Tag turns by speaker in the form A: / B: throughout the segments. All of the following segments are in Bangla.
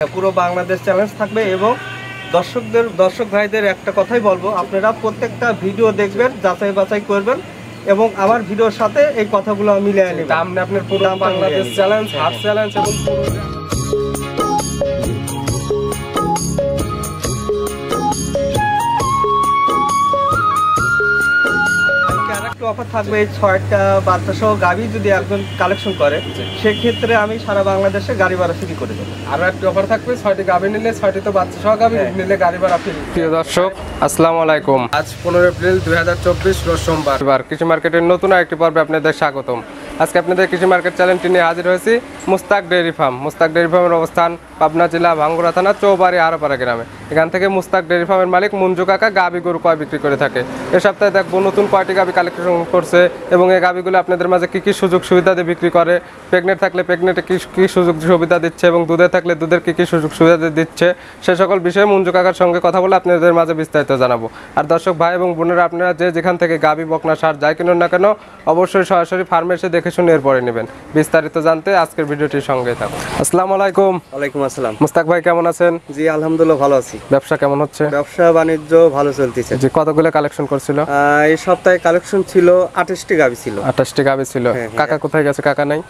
A: পুরো বাংলাদেশ চ্যালেঞ্জ থাকবে এবং দর্শক ভাইদের একটা কথাই বলবো, আপনারা প্রত্যেকটা ভিডিও দেখবেন, যাচাই বাছাই করবেন এবং আমার ভিডিওর সাথে এই কথাগুলো মিলিয়ে নেবেন।
B: সামনে আপনার পুরো বাংলাদেশ চ্যালেঞ্জ, হাফ চ্যালেঞ্জ এবং
A: অফার থাকবে। এই 6টা বাচ্চা সহ গাভী যদি একজন কালেকশন করে সেক্ষেত্রে আমি সারা বাংলাদেশে গাড়ি ভাড়া ফ্রি করে দেবো।
B: আরো একটা অফার থাকবে, 6টি গাভী নিলে 6টি তো বাচ্চা সহ গাভী নিলে গাড়ি ভাড়া ফ্রি। প্রিয় দর্শক, আসসালামু আলাইকুম। আজ 15 এপ্রিল 2024 রোজ সোমবার। কৃষি মার্কেটের নতুন আরেকটি পর্বে আপনাদের স্বাগতম। আজকে আপনাদের কৃষি মার্কেট চ্যানেলটি নিয়ে হাজির হয়েছি Mustaq dairy farm. Mustaq dairy ফার্মের অবস্থান পাবনা জেলা ভাঙ্গুড়া থানা চৌবাড়ি আরোপাড়া গ্রামে। এখান থেকে মুস্তাক ডেইরি ফার্মের মালিক মঞ্জু কাকা গাভী গরু কয় বিক্রি করে থাকে। এ সপ্তাহে দেখবো নতুন কয়টি গাভী কালেকশন করছে এবং এই গাভীগুলো আপনাদের মাঝে কী কী সুযোগ সুবিধা দিয়ে বিক্রি করে, প্রেগনেন্ট থাকলে প্রেগনেন্টে কী সুযোগ সুবিধা দিচ্ছে এবং দুধে থাকলে দুধের কী কী সুযোগ সুবিধা দিচ্ছে, সে সকল বিষয়ে মঞ্জু কাকার সঙ্গে কথা বলে আপনাদের মাঝে বিস্তারিত জানাবো। আর দর্শক ভাই এবং বোনেরা, আপনারা যেখান থেকে গাভী বকনা সার যাই কিনুন না কেন অবশ্যই সরাসরি ফার্মে এসে দেখে শুনে এরপরে নেবেন। বিস্তারিত জানতে আজকের ভিডিওটির সঙ্গে থাকুন। আসসালামু আলাইকুম।
A: ওয়ালাইকুম আসসালাম।
B: মুস্তাক ভাই কেমন আছেন?
A: জি আলহামদুলিল্লাহ ভালো আছি।
B: ব্যবসা কেমন হচ্ছে?
A: ব্যবসা বাণিজ্য ভালো চলতেছে।
B: জি, কতগুলো কালেকশন করছিল?
A: এই সপ্তাহে কালেকশন ছিল 28টি গাভী ছিল।
B: 28টি গাভী ছিল। কাকা কোথায় গেছে? কাকা নাই,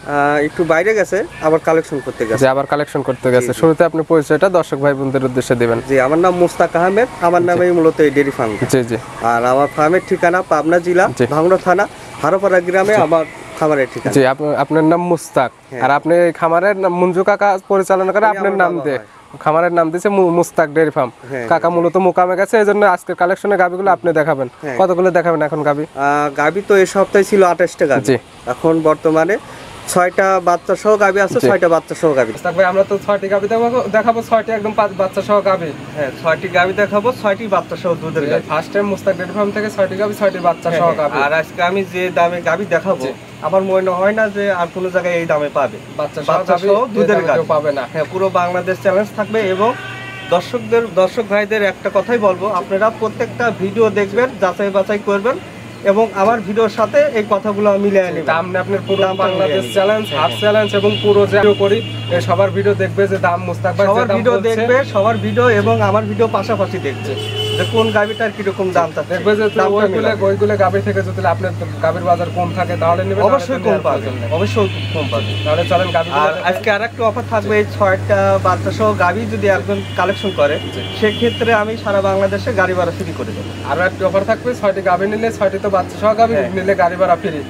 A: একটু বাইরে গেছে, আবার কালেকশন করতে গেছে।
B: জি, আবার কালেকশন করতে গেছে। শুরুতে আপনি পরিচয়টা দর্শক ভাই বোনদের উদ্দেশ্যে দিবেন।
A: জি, আমার নাম মুস্তাক আহমেদ। আমার নামেই মূলত এই ডেইরি ফার্ম।
B: জি জি।
A: আর আমার ফার্মের ঠিকানা পাবনা জেলা ভাঙ্গুড়া থানা আরোপাড়া গ্রামে আমার খামারের ঠিকানা।
B: জি, আপনার নাম মুস্তাক আর আপনি খামারের মঞ্জু কাকা পরিচালনা করে আপনার নাম দিয়ে খামারের নাম দিয়েছে মুস্তাক ডেইরি ফার্ম। কাকা মূলত মোকামে গেছে, এই জন্য আজকের কালেকশনের গাভীগুলো আপনি দেখাবেন। কতগুলো দেখাবেন এখন গাভী?
A: গাভী তো এই সপ্তাহে ছিল 28টা গাভী। এখন বর্তমানে 6টা বাচ্চা সহ গাভী আছে, 6টা বাচ্চা সহ গাভী।
B: মুস্তাক ভাই, আমরা তো 6টি গাভী দেখাবো, 6টি একদম বাচ্চা সহ গাভী।
A: হ্যাঁ, 6টি গাভী দেখাবো, 6টি বাচ্চা সহ দুধের গাভী।
B: First time Mustaq dairy farm থেকে 6টি গাভী, 6টি বাচ্চা সহ গাভী।
A: আর আজকে আমি যে দামে গাভী দেখাবো আমার মনে হয় না যে আর কোনো জায়গায় এই দামে পাবে।
B: বাচ্চা সহ
A: দুধের গাভী
B: পাবে না।
A: হ্যাঁ, পুরো বাংলাদেশ চ্যালেঞ্জ থাকবে এবং দর্শক ভাইদের একটা কথাই বলবো, আপনারা প্রত্যেকটা ভিডিও দেখবেন, যাচাই বাছাই করবেন এবং আমার ভিডিওর সাথে এই কথাগুলো মিলিয়ে নেবেন।
B: সামনে আপনার পুরো বাংলাদেশ চ্যালেঞ্জ, হাফ চ্যালেঞ্জ এবং পুরো ভিডিও করি, সবার ভিডিও দেখবে যে দাম মুস্তাক ভাই
A: সবার ভিডিও দেখবে, সবার ভিডিও এবং আমার ভিডিও পাশাপাশি দেখবে যে কোন গাভীটার কিরকম দাম
B: দেখবে যে ওইগুলো গাভী থেকে যদি আপনার গাভীর বাজার কম থাকে তাহলে নেবেন,
A: অবশ্যই কম পাবেন, অবশ্যই কম পাবেন।
B: তাহলে চলেন গাভী।
A: আর আজকে আরেকটা অফার থাকবে। এই 6টা বাচ্চা সহ গাভী যদি একজন কালেকশন করে সেক্ষেত্রে আমি সারা বাংলাদেশে গাড়ি ভাড়া ফ্রি করে দেবো।
B: আরো একটা অফার থাকবে, 6টি গাভী নিলে 6টি তো বাচ্চা সহ গাভী নিলে গাড়ি ভাড়া ফ্রি।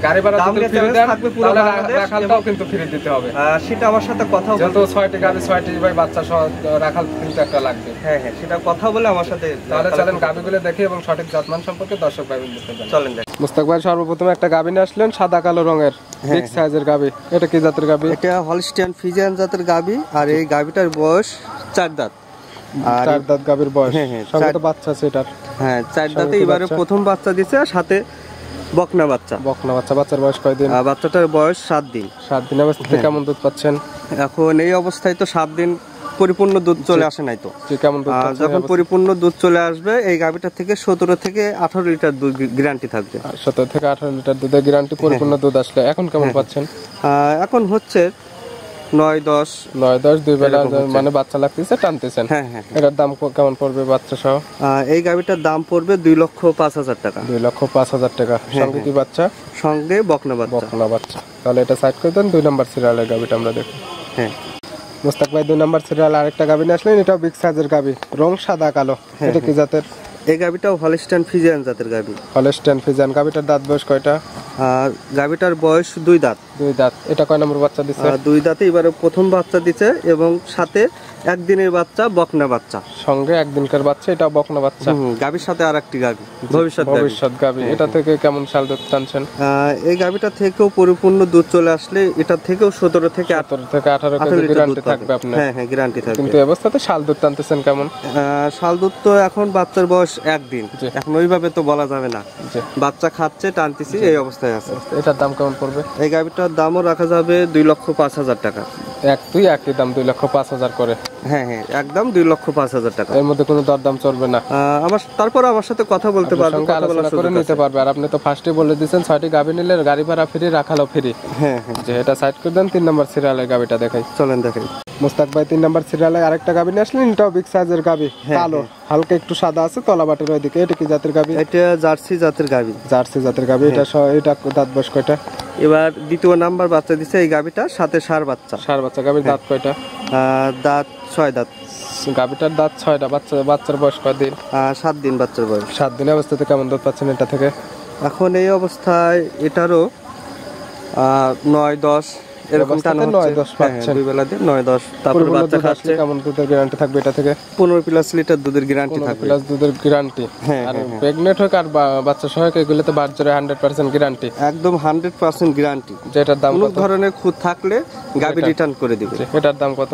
B: গাড়ি ভাড়া যদি ফ্রি দেন তাহলে রাখালটাও কিন্তু ফ্রি দিতে হবে।
A: সেটা আমার সাথে কথা বলে,
B: যত 6টি গাভী 6টি ভাই বাচ্চা সহ রাখাল কিন্তু একটা লাগবে।
A: হ্যাঁ হ্যাঁ, সেটা কথা বলে আমার সাথে।
B: তাহলে চলেন গাভীগুলো দেখি এবং সঠিক জাতমান সম্পর্কে দর্শক ভাই বলতে পারেন।
A: চলেন দেখ।
B: মুস্তাক ভাই সর্বপ্রথম একটা গাভী নিয়ে আসলেন, সাদা কালো রঙের বিগ সাইজের গাভী। এটা কি জাতের গাভী?
A: এটা হলস্টিয়ান ফ্রিজিয়ান জাতের গাভী। আর এই গাভীটার বয়স 4 দাঁত।
B: আর 4 দাঁত গাভীর বয়স। সঙ্গে তো বাচ্চা আছে এটার।
A: হ্যাঁ, 4 দাঁতে এবারে প্রথম বাচ্চা দিছে, আর সাথে বকনা বাচ্চা।
B: বাচ্চার বয়স কয়দিন?
A: বাচ্চাটার বয়স 7 দিন।
B: 7 দিন অবস্থায় কেমন দুধ পাচ্ছেন?
A: এখন এই অবস্থায় তো 7 দিন পরিপূর্ণ দুধ চলে আসে নাই তো।
B: কেমন দুধ?
A: যখন পরিপূর্ণ দুধ চলে আসবে এই গাভীটা থেকে 17 থেকে 18 লিটার দুধ গ্যারান্টি থাকবে।
B: 17 থেকে 18 লিটার দুধের গ্যারান্টি পরিপূর্ণ দুধ আসলে। এখন কেমন পাচ্ছেন?
A: এখন হচ্ছে 9-10
B: দুই বেলা মানে বাচ্চা লাগতেছে, টানতেছেন।
A: হ্যাঁ হ্যাঁ।
B: এটার দাম কেমন পড়বে বাচ্চা সহ?
A: এই গাভীটার দাম পড়বে 2,05,000 টাকা।
B: 2,05,000 টাকা। সঙ্গে কি বাচ্চা?
A: সঙ্গে বকনা বাচ্চা।
B: তাহলে এটা সাইড করে দেন। 2 নম্বর সিরিয়ালের গাভীটা আমরা দেখি।
A: হ্যাঁ,
B: মুস্তাক ভাই 2 নম্বর সিরিয়াল আরেকটা গাভী নিয়ে আসলেন। এটাও বিগ সাইজের গাভী, রং সাদা কালো। এটা কি জাতের?
A: এই গাভীটাও হলস্টিয়ান ফ্রিজিয়ান জাতের গাভী।
B: Holstein Friesian. গাভীটার দাঁত বয়স কয়টা?
A: গাভীটার বয়স 2 দাঁত।
B: 2 দাঁত। এটা কয় নম্বর বাচ্চা দিচ্ছে?
A: 2 দাঁতে এবারে প্রথম বাচ্চা দিচ্ছে এবং সাথে একদিনের বাচ্চা, বকনা বাচ্চা।
B: সঙ্গে একদিনকার বাচ্চা, এটা বকনা বাচ্চা।
A: গাভীর সাথে আরেকটি গাভী, ভবিষ্যৎ
B: গাভী। এটা থেকে কেমন সাল দুধ টানছেন?
A: এই গাভীটা থেকেও পরিপূর্ণ দুধ চলে আসলে এটা থেকেও 17 থেকে
B: 18 কেজি গ্যারান্টি থাকবে আপনার।
A: হ্যাঁ হ্যাঁ, গ্যারান্টি থাকবে।
B: কিন্তু এই অবস্থাতে সাল দুধ টানতেছেন কেমন?
A: সাল দুধ তো এখন বাচ্চার বয়স একদিন,
B: জি।
A: এখন ওইভাবে তো বলা যাবে না।
B: জি।
A: বাচ্চা খাচ্ছে, টানতেছি, এই অবস্থায় আছে।
B: এটার দাম কেমন পড়বে?
A: এই গাভীটার দামও রাখা যাবে 2,05,000 টাকা।
B: একই দাম 2,05,000 করে।
A: হ্যাঁ হ্যাঁ, একদম 2,05,000 টাকা।
B: এর মধ্যে কোনো দরদাম চলবে না?
A: তারপর আমার সাথে কথা বলতে পারবে,
B: সঙ্গে আলোচনা করে নিতে পারবে। আর আপনি তো ফার্স্টে বলে দিয়েছেন 6টি গাভী নিলে গাড়ি ভাড়া ফ্রি, রাখালো ফ্রি।
A: হ্যাঁ হ্যাঁ,
B: যে এটা সাইড করে দেন। 3 নম্বর সিরিয়ালের গাভীটা দেখাই,
A: চলেন দেখাই।
B: মুস্তাক ভাই 3 নম্বর সিরিয়ালে আরেকটা গাভী নিয়ে আসলেন। এটাও বিগ সাইজের গাভী, কালো, হালকা একটু সাদা আছে তলাবাটের ওইদিকে। এটা কি জাতের গাভী?
A: এটা জার্সি জাতের গাভী।
B: জার্সি জাতের গাভী। এটা দাঁত বয়স কয়টা?
A: এবার দ্বিতীয় নাম্বার বাচ্চা দিছে এই গাভীটা, সাথে ষাঁড় বাচ্চা।
B: ষাঁড় বাচ্চা গাভীর দাঁত কয়টা?
A: দাঁত 6 দাঁত।
B: গাভীটার দাঁত 6টা। বাচ্চার বয়স কয়দিন?
A: 7 দিন বাচ্চার বয়স।
B: 7 দিনের অবস্থাতে কেমন দুধ পাচ্ছেন এটা থেকে?
A: এখন এই অবস্থায় এটারও 9-10 এরকম টানা হচ্ছে।
B: 9-10 পাচ্ছেন
A: দুই বেলা দিয়ে 9-10। তারপর বাচ্চা খাচ্ছে।
B: কেমন দুধের গ্যারান্টি থাকবে এটা থেকে?
A: 15+ লিটার দুধের গ্যারান্টি
B: 15
A: থাকবে।
B: প্লাস দুধের গ্যারান্টি। আর প্রেগনেন্ট হোক আর বাচ্চা সহায়ক এগুলোতে বাচ্চারে 100% গ্যারান্টি।
A: একদম 100% গ্যারান্টি।
B: যেটার দাম
A: কোনো
B: কত?
A: ধরনের খুঁত থাকলে গাবি রিটার্ন করে দিবে।
B: এটার দাম কত?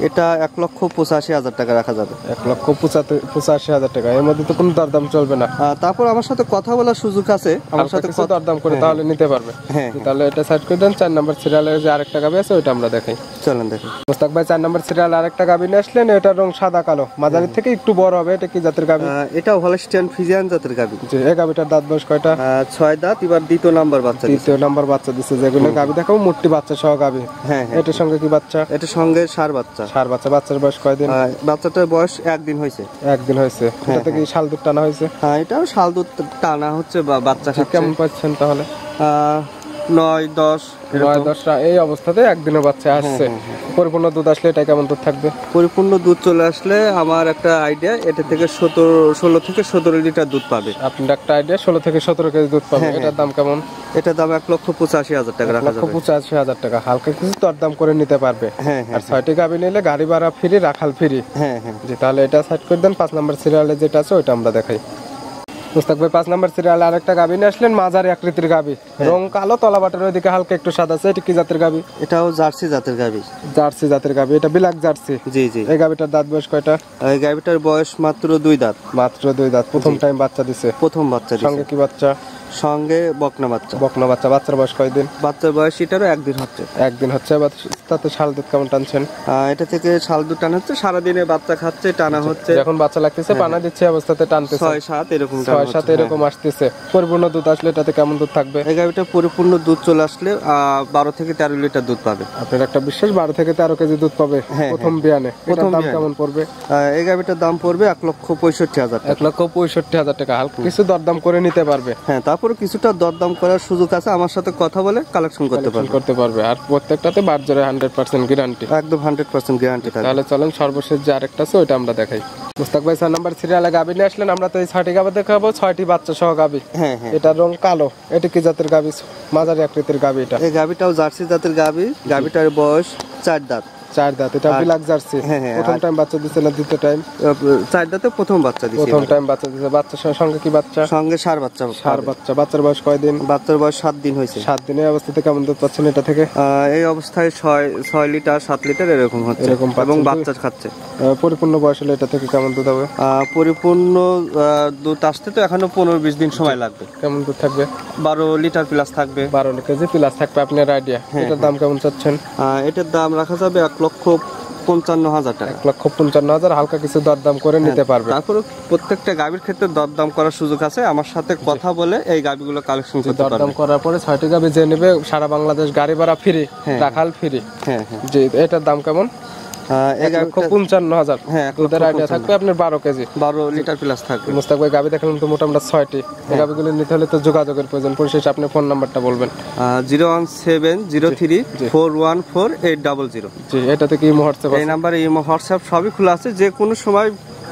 A: এটা 1,85,000 টাকা রাখা যাবে।
B: 1,85,000 টাকা। এর মধ্যে তো কোনো দরদাম চলবে না?
A: তারপর আমার সাথে কথা বলার সুযোগ আছে, আমার সাথে
B: দরদাম করে তাহলে নিতে পারবে।
A: হ্যাঁ,
B: তাহলে এটা সাইড করে দেন। 4 নম্বর সিরিয়ালে যে আরেকটা গাভী আছে ওইটা আমরা দেখাই,
A: চলেন দেখি।
B: মুস্তাক ভাই 4 নম্বর সিরিয়াল আরেকটা গাভী নিয়ে আসলেন। এটার রং সাদা কালো, মাঝারি থেকে একটু বড় হবে। এটা কি জাতের গাভী?
A: এটা হলস্টিয়ান ফ্রিজিয়ান জাতের গাভী।
B: জি। এই গাভীটার দাঁত বয়স কয়টা?
A: 6 দাঁত। এবার দ্বিতীয় নাম্বার বাচ্চা দিছে।
B: দ্বিতীয় নাম্বার বাচ্চা দিছে। যেগুলো গাভী দেখাবো মোটি বাচ্চা সহ গাভী।
A: হ্যাঁ হ্যাঁ।
B: এটার সঙ্গে কি বাচ্চা?
A: এটার সঙ্গে ষাঁড় বাচ্চা।
B: ষাঁড় বাচ্চা। বাচ্চার বয়স কয়দিন?
A: বাচ্চাটার বয়স 1 দিন হয়েছে।
B: 1 দিন হয়েছে। এটাতে কি শাল দুধ টানা হয়েছে?
A: হ্যাঁ, এটাও শাল দুধ টানা হচ্ছে বা বাচ্চা খাচ্ছে।
B: কেমন পাচ্ছেন তাহলে?
A: 9-10
B: 9-10টা। এই অবস্থাতে একদিনের বাচ্চা আসছে। পরিপূর্ণ দুধ আসলে এটা কেমন দুধ থাকবে?
A: পরিপূর্ণ দুধ চলে আসলে আমার একটা আইডিয়া, এটা থেকে 16 থেকে 17 লিটার দুধ পাবে।
B: আপনার একটা আইডিয়া 16 থেকে 17 কেজি দুধ পাবে। এটার দাম কেমন?
A: এটার দাম 1,85,000 টাকা রাখা যাবে।
B: 1,85,000 টাকা। হালকা কিছু দরদাম করে নিতে পারবে।
A: হ্যাঁ
B: আর 6টি গাভী নিলে গাড়ি ভাড়া ফ্রি, রাখাল ফ্রি।
A: হ্যাঁ হ্যাঁ।
B: জি। তাহলে এটা সাইড করে দেন। 5 নম্বর সিরিয়ালে যেটা আছে ওইটা আমরা দেখাই। মুস্তাক ভাই 5 নম্বর সিরিয়ালে আরেকটা গাভী নিয়ে আসলেন। মাঝারি আকৃতির গাভী, রং কালো, তলাবাটের ওইদিকে হালকা একটু সাদা আছে। এটা কি জাতের গাভী?
A: এটাও জার্সি জাতের গাভী।
B: জার্সি জাতের গাভী। এটা ব্ল্যাক জার্সি।
A: জি জি।
B: এই গাভীটার দাঁত বয়স কয়টা?
A: এই গাভীটার বয়স মাত্র 2 দাঁত।
B: মাত্র 2 দাঁত। প্রথম টাইম বাচ্চা দিছে।
A: প্রথম বাচ্চা দিছে।
B: সঙ্গে কি বাচ্চা?
A: সঙ্গে বকনা বাচ্চা।
B: বকনা বাচ্চা। বাচ্চার বয়স কয়দিন?
A: বাচ্চার বয়স এটারও 1 দিন হচ্ছে।
B: 1 দিন হচ্ছে। তাতে শাল দুধ কেমন টানছেন?
A: এটা থেকে শাল দুধ টানা হচ্ছে, সারাদিনে বাচ্চা খাচ্ছে, টানা হচ্ছে।
B: যখন বাচ্চা লাগতেছে পানা দিচ্ছে অবস্থাতে টানতেছে।
A: 6-7 এরকম টানা
B: 6-7 এরকম আসতেছে। পরিপূর্ণ দুধ আসলে এটাতে কেমন দুধ থাকবে?
A: এই গাভীটা পরিপূর্ণ দুধ চলে আসলে 12 থেকে 13 লিটার দুধ পাবে।
B: আপনার একটা বিশ্বাস 12 থেকে 13 কেজি দুধ পাবে প্রথম বিয়ানে।
A: প্রথম
B: দাম
A: বিয়ানে
B: কেমন পড়বে?
A: এই গাভীটার দাম পড়বে 1,65,000 টাকা।
B: 1,65,000 টাকা। হালকা কিছু দরদাম করে নিতে পারবে।
A: হ্যাঁ, তারপরে কিছুটা দরদাম করার সুযোগ আছে, আমার সাথে কথা বলে কালেকশন করতে পারবে।
B: আর প্রত্যেকটাতে বাজারে 100% গ্যারান্টি।
A: একদম 100% গ্যারান্টি থাকে।
B: তাহলে চলেন সর্বশেষ যে আরেকটা আছে ওইটা আমরা দেখাই। মুস্তাক ভাই 6 নম্বর সিরিয়ালে গাভী নিয়ে আসলেন। আমরা তো এই 6টি গাভী দেখাবো, 6টি বাচ্চা সহ গাভী।
A: হ্যাঁ হ্যাঁ।
B: এটার রং কালো। এটা কি জাতের গাভী? মাঝারি আকৃতির গাভী এটা।
A: এই গাভীটাও জার্সি জাতের গাভী। গাভীটার বয়স 4 দাঁত।
B: 4 দাঁত। এটা ব্ল্যাক জার্সি। প্রথম টাইম বাচ্চা দিছে না দ্বিতীয় টাইম?
A: 4 দাঁতে প্রথম বাচ্চা দিছে।
B: প্রথম টাইম বাচ্চা দিছে। বাচ্চার সঙ্গে কি বাচ্চা?
A: সঙ্গে ষাঁড় বাচ্চা।
B: ষাঁড় বাচ্চা। বাচ্চার বয়স কয়দিন?
A: বাচ্চার বয়স 7 দিন হয়েছে।
B: 7 দিনের অবস্থাতে কেমন দুধ পাচ্ছেন এটা থেকে?
A: এই অবস্থায় 6 লিটার 7 লিটার এরকম হচ্ছে এবং বাচ্চা খাচ্ছে।
B: পরিপূর্ণ বয়স হলে এটা থেকে কেমন দুধ হবে?
A: পরিপূর্ণ দুধ আসতে তো এখনো 15-20 দিন সময় লাগবে।
B: কেমন দুধ থাকবে?
A: 12 লিটার প্লাস থাকবে।
B: 12 কেজি প্লাস থাকবে। আপনার আইডিয়া এটার দাম কেমন চাচ্ছেন?
A: এটার দাম রাখা যাবে 1,55,000 টাকা।
B: 1,55,000। হালকা কিছু দরদাম করে নিতে পারবে।
A: তারপরে প্রত্যেকটা গাভীর ক্ষেত্রে দরদাম করার সুযোগ আছে, আমার সাথে কথা বলে এই গাভীগুলো কালেকশন করতে পারবে।
B: দরদাম করার পরে 6টি গাভী যে নেবে সারা বাংলাদেশ গাড়ি ভাড়া ফ্রি, রাখাল ফ্রি।
A: হ্যাঁ হ্যাঁ।
B: জি। এটার দাম কেমন? 1,55,000।
A: হ্যাঁ,
B: দুধের আইডিয়া থাকবে আপনার 12 কেজি।
A: 12 লিটার প্লাস থাকবে।
B: মুস্তাক ভাই গাভী দেখালাম তো মোটামুটি 6টি। এই গাভীগুলো নিতে হলে তো যোগাযোগের প্রয়োজন। পরিশেষে আপনি ফোন নাম্বারটা বলবেন।
A: 01703414800।
B: জি। এটাতে কি হোয়াটসঅ্যাপ?
A: এই নাম্বারে ইমো হোয়াটসঅ্যাপ সবই খোলা আছে, যে কোনো সময়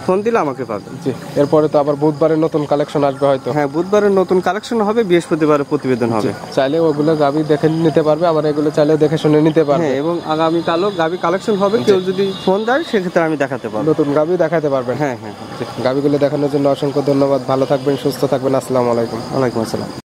A: ফোন দিলে আমাকে পাবে।
B: জি। এরপরে তো আবার বুধবারে নতুন কালেকশন আসবে হয়তো।
A: হ্যাঁ, বুধবারে নতুন কালেকশন হবে, বৃহস্পতিবারে প্রতিবেদন হবে।
B: চাইলে ওগুলো গাভী দেখে নিতে পারবে, আবার এগুলো চাইলে দেখে শুনে নিতে পারবে।
A: হ্যাঁ, এবং আগামীকালও গাভী কালেকশন হবে। কেউ যদি ফোন দেয় সেক্ষেত্রে আমি দেখাতে পারবো।
B: নতুন গাভী দেখাতে পারবেন।
A: হ্যাঁ হ্যাঁ।
B: গাভীগুলো দেখানোর জন্য অসংখ্য ধন্যবাদ। ভালো থাকবেন, সুস্থ থাকবেন। আসসালামু আলাইকুম।
A: ওয়ালাইকুম আসসালাম।